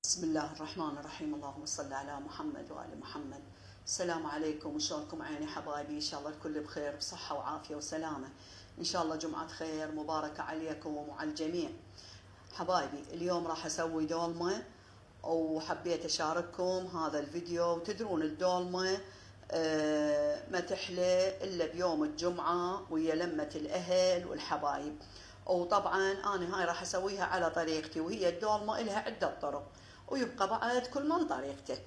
بسم الله الرحمن الرحيم. اللهم صل على محمد وآل محمد. السلام عليكم، وشلونكم عيني حبايبي؟ إن شاء الله الكل بخير بصحة وعافية وسلامة. إن شاء الله جمعة خير مباركة عليكم وعلى الجميع. حبايبي اليوم راح أسوي دولمة وحبيت أشارككم هذا الفيديو. وتدرون الدولمة ما تحلى إلا بيوم الجمعة ويا لمة الأهل والحبايب. وطبعا أنا هاي راح أسويها على طريقتي، وهي الدولمة إلها عدة طرق ويبقى بعد كل من طريقته.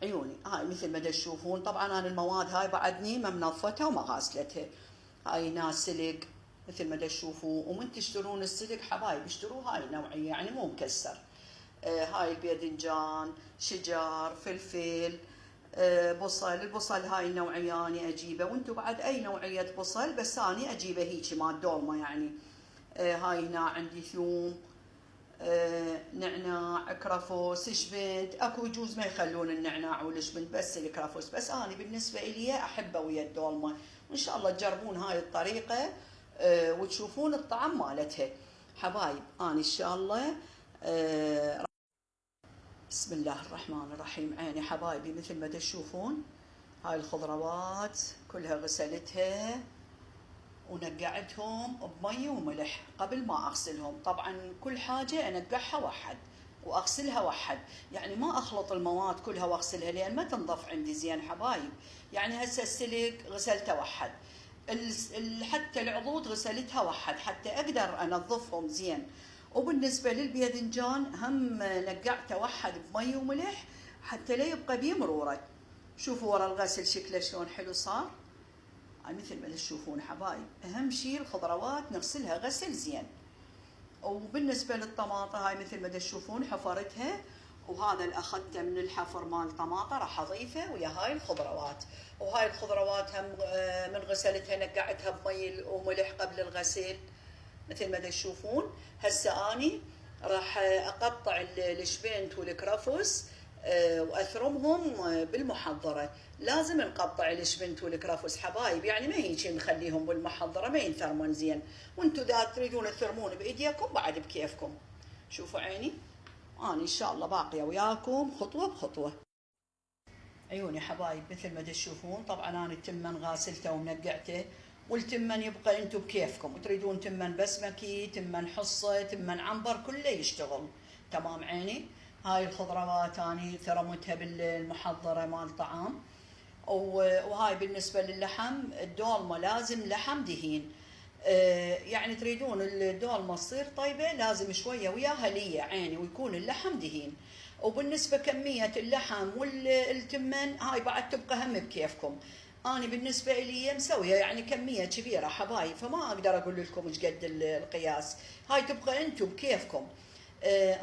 عيوني هاي مثل ما تشوفون، طبعا أنا المواد هاي بعدني ما منظفتها وما غاسلتها. هاي ناس سلق مثل ما تشوفون، ومن تشترون السلق حبايب اشتروا هاي النوعية يعني مو مكسر. هاي الباذنجان، شجر، فلفل، بصل. البصل هاي النوعية أنا أجيبه، وانتو بعد أي نوعية بصل، بس أنا أجيبه هيجي مال دولمة يعني. هاي هنا عندي ثوم، نعناع، كرفس، شبنت. اكو يجوز ما يخلون النعناع والشبنت بس الكرفس، بس انا بالنسبه الي احبه ويا الدولمه. وان شاء الله تجربون هاي الطريقه وتشوفون الطعم مالتها حبايب. انا ان شاء الله بسم الله الرحمن الرحيم. عيني حبايبي مثل ما تشوفون هاي الخضروات كلها غسلتها ونقعتهم بمي وملح قبل ما اغسلهم. طبعا كل حاجه انقعها وحد واغسلها وحد، يعني ما اخلط المواد كلها واغسلها لان ما تنضف عندي زين حبايب. يعني هسه السلق غسلته وحد، حتى العضود غسلتها وحد حتى اقدر انظفهم زين. وبالنسبه للباذنجان هم نقعته وحد بمي وملح حتى لا يبقى بيه مروره. شوفوا ورا الغسل شكله شلون حلو صار. مثل ما تشوفون حبايب، اهم شيء الخضروات نغسلها غسل زين. وبالنسبه للطماطه هاي مثل ما تشوفون حفرتها، وهذا اللي اخذته من الحفر مال الطماطه راح اضيفه ويا هاي الخضروات. وهاي الخضروات هم من غسلتها نقعتها بمي وملح قبل الغسيل مثل ما تشوفون. هسه اني راح اقطع الشبنت والكرفس واثرمهم بالمحضره. لازم نقطع الشبنت والكرفس حبايب، يعني ما هيك نخليهم بالمحضره ما ينثرمون زين. وانتم اذا تريدون تثرمون بايديكم بعد بكيفكم. شوفوا عيني انا ان شاء الله باقيه وياكم خطوه بخطوه. عيوني حبايب مثل ما تشوفون، طبعا انا التمن غاسلته ومنقعته، والتمن يبقى انتم بكيفكم. تريدون تمن بسمكي، تمن حصه، تمن عنبر، كله يشتغل تمام. عيني هاي الخضروات اني ثرمتها بالمحضره مال طعام. وهاي بالنسبه للحم، الدولمه لازم لحم دهين. يعني تريدون الدولمه تصير طيبه لازم شويه وياها ليه عيني، ويكون اللحم دهين. وبالنسبه كميه اللحم والتمن هاي بعد تبقى هم بكيفكم. انا بالنسبه لي مسويه يعني كميه كبيره حبايب، فما اقدر اقول لكم ايش قد القياس. هاي تبقى انتم بكيفكم.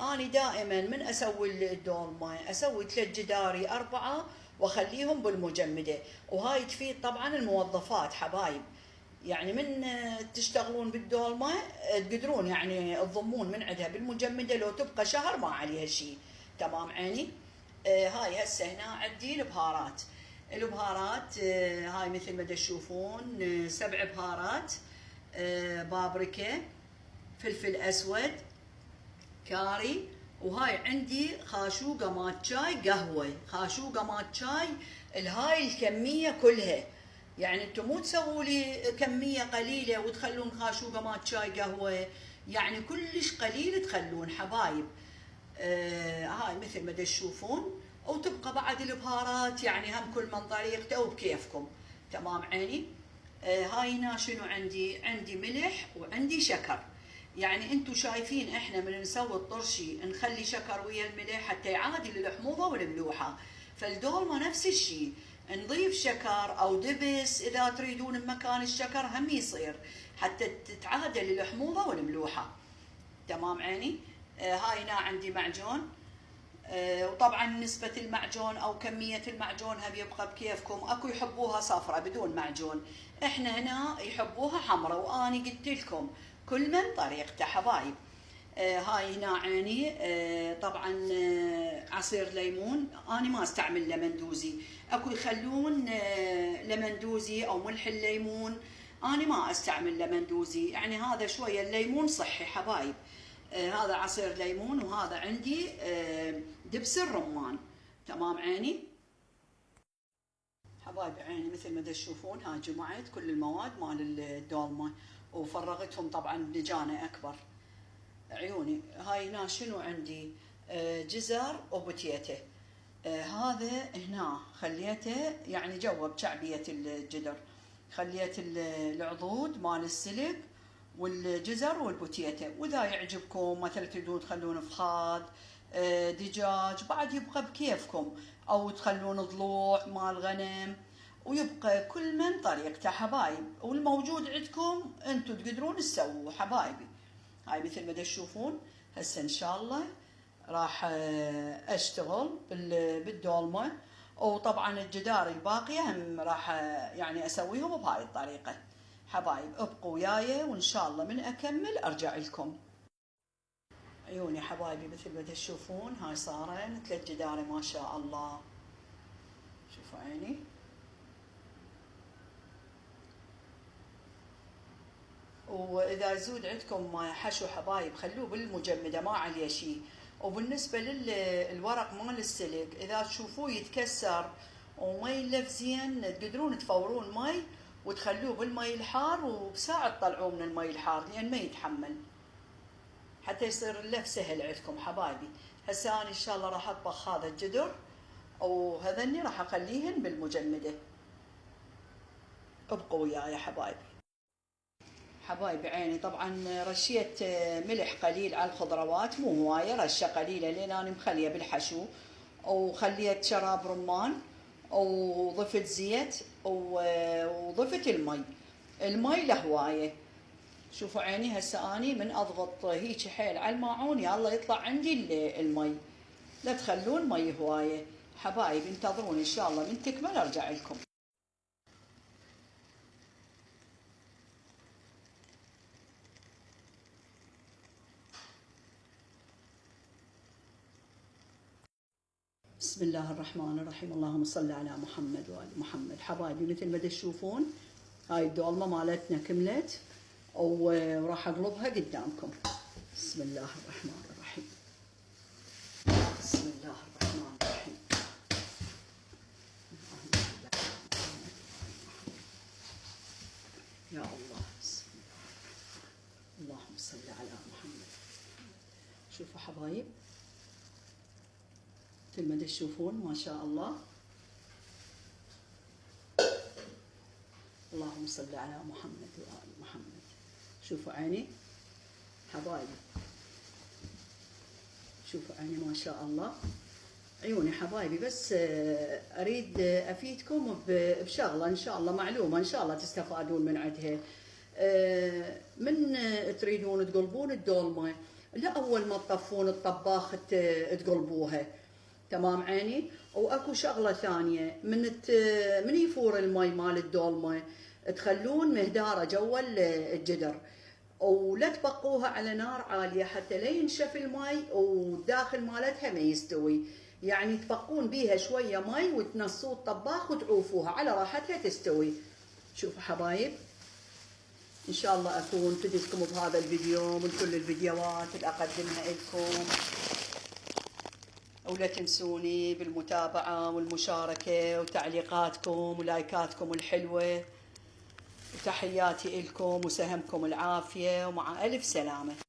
أنا دائما من أسوي الدولمة أسوي 3 جداري 4 وأخليهم بالمجمدة. وهاي تفيد طبعا الموظفات حبايب، يعني من تشتغلون بالدولمة تقدرون يعني تضمون من عندها بالمجمدة لو تبقى شهر ما عليها شيء تمام. عيني هاي هسه هنا عندي البهارات. البهارات هاي مثل ما تشوفون 7 بهارات، بابريكا، فلفل أسود، كاري. وهاي عندي خاشوقة مال شاي قهوة، خاشوقة مال شاي. الهاي الكمية كلها، يعني انتم مو تسووا لي كمية قليلة وتخلون خاشوقة مال شاي قهوة، يعني كلش قليل تخلون حبايب. هاي مثل ما تشوفون. وتبقى بعد البهارات يعني هم كل من طريقته وبكيفكم تمام. عيني هاي هنا شنو عندي ملح وعندي شكر. يعني انتم شايفين احنا من نسوي الطرشي نخلي شكر ويا الملح حتى يعادل الحموضه والملوحه. فالدولمه نفس الشيء، نضيف شكر او دبس اذا تريدون بمكان الشكر هم يصير حتى تتعادل الحموضه والملوحه تمام. عيني هاي هنا عندي معجون. وطبعا نسبة المعجون او كمية المعجون هم يبقى بكيفكم. اكو يحبوها صفرة بدون معجون، احنا هنا يحبوها حمرة، واني قلت لكم كل من طريقته حبايب. هاي هنا عيني طبعا عصير ليمون. انا ما استعمل لمندوزي، اكو يخلون لمندوزي او ملح الليمون، انا ما استعمل لمندوزي. يعني هذا شوية الليمون صحي حبايب. هذا عصير ليمون، وهذا عندي دبس الرمان. تمام عيني حبايبي عيني، مثل ما تشوفون هاي جمعت كل المواد مال الدولمة وفرغتهم طبعا بلجانة أكبر. عيوني هاي هنا شنو عندي؟ جزر وبتيته. هذا هنا خليته يعني جوا بشعبية الجدر، خليت العضود مال السلق والجزر والبوتيتا. واذا يعجبكم مثلا تريدون تخلون فخاد دجاج بعد يبقى بكيفكم، او تخلون ضلوع مال غنم، ويبقى كل من طريقته حبايب، والموجود عندكم انتم تقدرون تسووه حبايبي. هاي مثل ما تشوفون هسه ان شاء الله راح اشتغل بالدولمة، وطبعا الجدار الباقية هم راح يعني اسويهم بهاي الطريقة حبايب. ابقوا وياي وان شاء الله من اكمل ارجع لكم. عيوني حبايبي مثل ما تشوفون هاي صارن 3 جداري ما شاء الله. شوفوا عيني واذا يزود عندكم حشو حبايب خلوه بالمجمده ما عليه شيء. وبالنسبه للورق مال السلق اذا تشوفوه يتكسر وما يلف زين تقدرون تفورون مي وتخلوه بالمي الحار، وبساعة تطلعوه من المي الحار لان ما يتحمل، حتى يصير اللف سهل عندكم حبايبي. هسه انا ان شاء الله راح اطبخ هذا الجدر وهذني راح اخليهن بالمجمده. ابقوا وياي حبايبي. حبايبي عيني طبعا رشيت ملح قليل على الخضروات، مو هوايه، رشه قليله لان انا مخليه بالحشو، وخليت شراب رمان وضفت زيت وضفت المي لهوايه. شوفوا عيني هسه اني من اضغط هيك حيل على الماعون يلا يطلع عندي المي. لا تخلون مي هوايه حبايب، انتظروني ان شاء الله من تكمل ارجع لكم. بسم الله الرحمن الرحيم، اللهم صل على محمد وآل محمد. حبايبي مثل ما تشوفون هاي الدولمة مالتنا كملت وراح اقلبها قدامكم. بسم الله الرحمن الرحيم، بسم الله الرحمن الرحيم. يا الله بسم الله، اللهم صل على محمد. شوفوا حبايب مثل ما تشوفون ما شاء الله، اللهم صل على محمد وآل محمد. شوفوا عيني حبايبي، شوفوا عيني ما شاء الله. عيوني حبايبي بس اريد افيدكم بشغله ان شاء الله معلومه ان شاء الله تستفادون من عندها. من تريدون تقلبون الدولمه لا اول ما تطفون الطباخ تقلبوها. تمام عيني. واكو شغله ثانيه، من يفور المي مال الدولمه تخلون مهداره جوا الجدر، ولا تبقوها على نار عاليه حتى لا ينشف المي والداخل مالتها ما يستوي. يعني تبقون بيها شويه مي وتنصوا الطباخ وتعوفوها على راحتها تستوي. شوفوا حبايب ان شاء الله اكون فدتكم بهذا الفيديو من كل الفيديوهات اللي اقدمها لكم، ولا تنسوني بالمتابعة والمشاركة وتعليقاتكم ولايكاتكم الحلوة، وتحياتي لكم وسهمكم العافية ومع ألف سلامة.